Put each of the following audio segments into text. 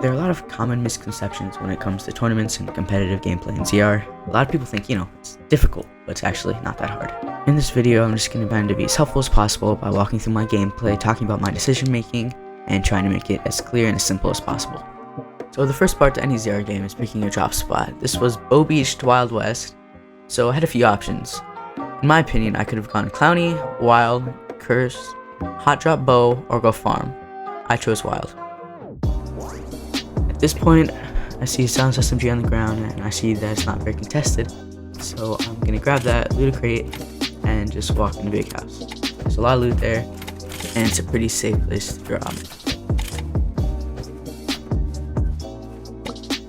There are a lot of common misconceptions when it comes to tournaments and competitive gameplay in ZR. A lot of people think, it's difficult, but it's actually not that hard. In this video, I'm just going to try to be as helpful as possible by walking through my gameplay, talking about my decision making, and trying to make it as clear and as simple as possible. So the first part to any ZR game is picking your drop spot. This was Bow Beach to Wild West, so I had a few options. In my opinion, I could have gone Clowny, Wild, Curse, Hot Drop Bow, or go Farm. I chose Wild. At this point, I see a silenced SMG on the ground and I see that it's not very contested, so I'm gonna grab that, loot a crate, and just walk in the big house. There's a lot of loot there, and it's a pretty safe place to drop.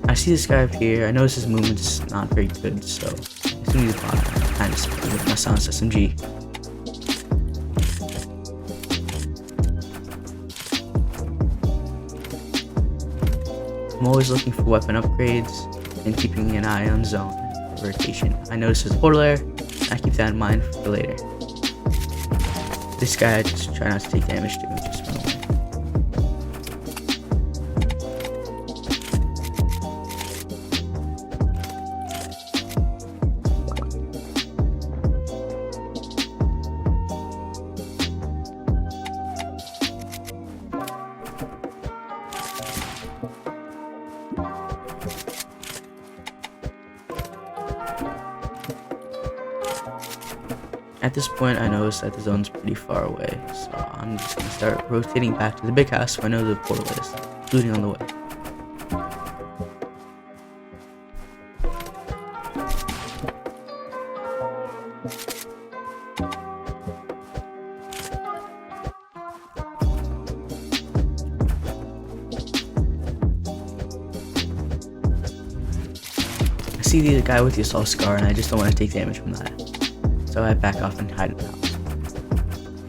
I see this guy up here. I notice his movement's not very good, so as soon as he's gone, I kind of spray with my silenced SMG. I'm always looking for weapon upgrades and keeping an eye on zone rotation. I notice there's a portal there, and I keep that in mind for later. This guy, I just try not to take damage to him, just run away. At this point, I notice that the zone's pretty far away, so I'm just going to start rotating back to the big house where I know the portal is, looting on the way. I see the guy with the assault scar and I just don't want to take damage from that, so I back off and hide in the house.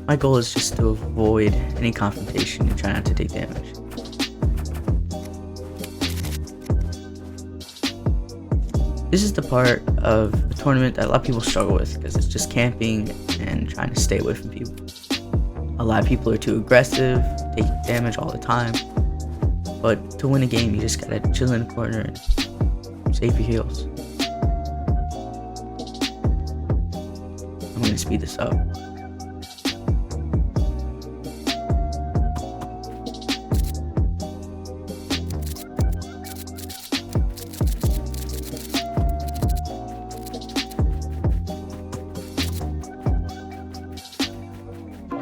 My goal is just to avoid any confrontation and try not to take damage. This is the part of the tournament that a lot of people struggle with because it's just camping and trying to stay away from people. A lot of people are too aggressive, taking damage all the time, but to win a game you just gotta chill in the corner and save your heals. I'm gonna speed this up.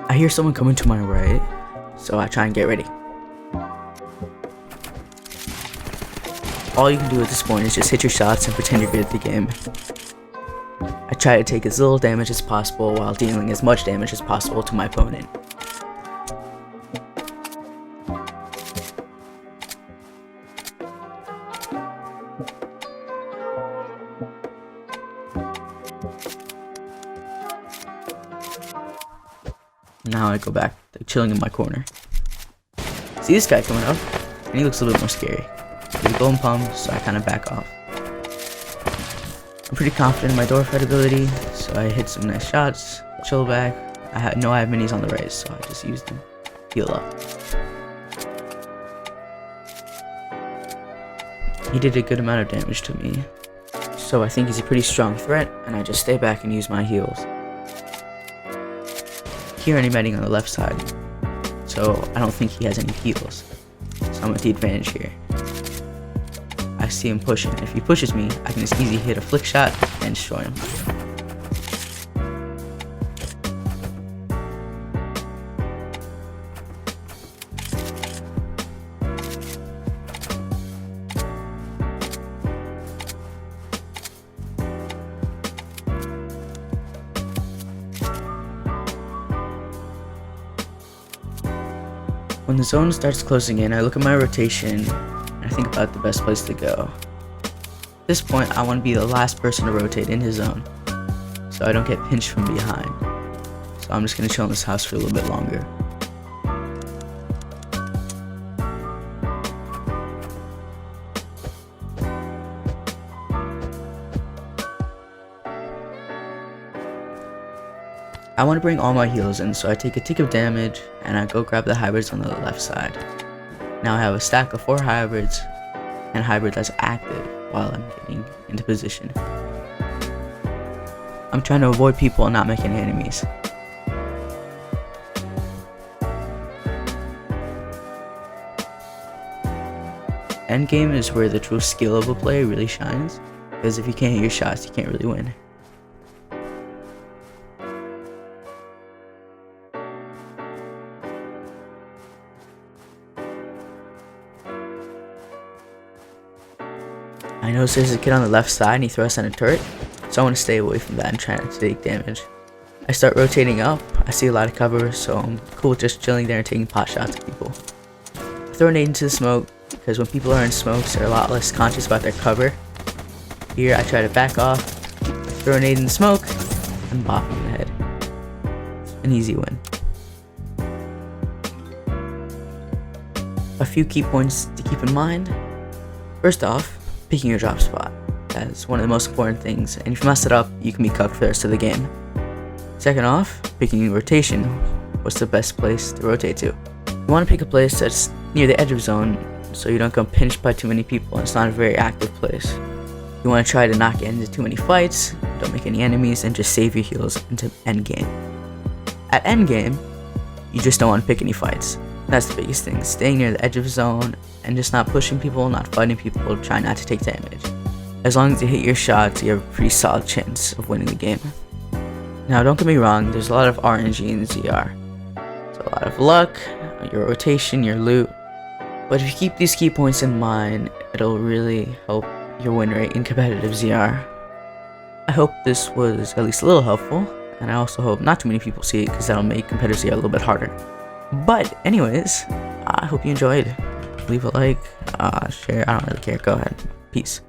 I hear someone coming to my right, so I try and get ready. All you can do at this point is just hit your shots and pretend you're good at the game. I try to take as little damage as possible while dealing as much damage as possible to my opponent. Now I go back to chilling in my corner. See this guy coming up, and he looks a little bit more scary. He's a golden pump, so I kind of back off. I'm pretty confident in my door fight ability, so I hit some nice shots, chill back. I know I have minis on the right, so I just use them, heal up. He did a good amount of damage to me, so I think he's a pretty strong threat, and I just stay back and use my heals. Here I'm betting on the left side, so I don't think he has any heals, so I'm at the advantage here. I see him pushing. If he pushes me, I can just easily hit a flick shot and destroy him. When the zone starts closing in, I look at my rotation and I think about the best place to go. At this point, I want to be the last person to rotate in his zone, so I don't get pinched from behind. So I'm just going to chill in this house for a little bit longer. I want to bring all my heals in, so I take a tick of damage and I go grab the hybrids on the left side. Now I have a stack of 4 hybrids and a hybrid that's active while I'm getting into position. I'm trying to avoid people and not make any enemies. Endgame is where the true skill of a player really shines, because if you can't hit your shots, you can't really win. I noticed there's a kid on the left side and he throws on a turret, so I want to stay away from that and try not to take damage. I start rotating up, I see a lot of cover, so I'm cool with just chilling there and taking pot shots at people. I throw a nade into the smoke, because when people are in smokes, they're a lot less conscious about their cover. Here I try to back off, throw a nade in the smoke, and bop him in the head. An easy win. A few key points to keep in mind. First off, picking your drop spot. That's one of the most important things, and if you mess it up, you can be cooked for the rest of the game. Second off, picking your rotation. What's the best place to rotate to? You want to pick a place that's near the edge of zone, so you don't get pinched by too many people and it's not a very active place. You want to try to not get into too many fights, don't make any enemies, and just save your heals into endgame. At endgame, you just don't want to pick any fights. That's the biggest thing, staying near the edge of zone and just not pushing people, not fighting people, try not to take damage. As long as you hit your shots, you have a pretty solid chance of winning the game. Now don't get me wrong, there's a lot of RNG in ZR. It's a lot of luck, your rotation, your loot, but if you keep these key points in mind, it'll really help your win rate in competitive ZR. I hope this was at least a little helpful, and I also hope not too many people see it because that'll make competitive ZR a little bit harder. But anyways, I hope you enjoyed. Leave a like, share, I don't really care, go ahead. Peace.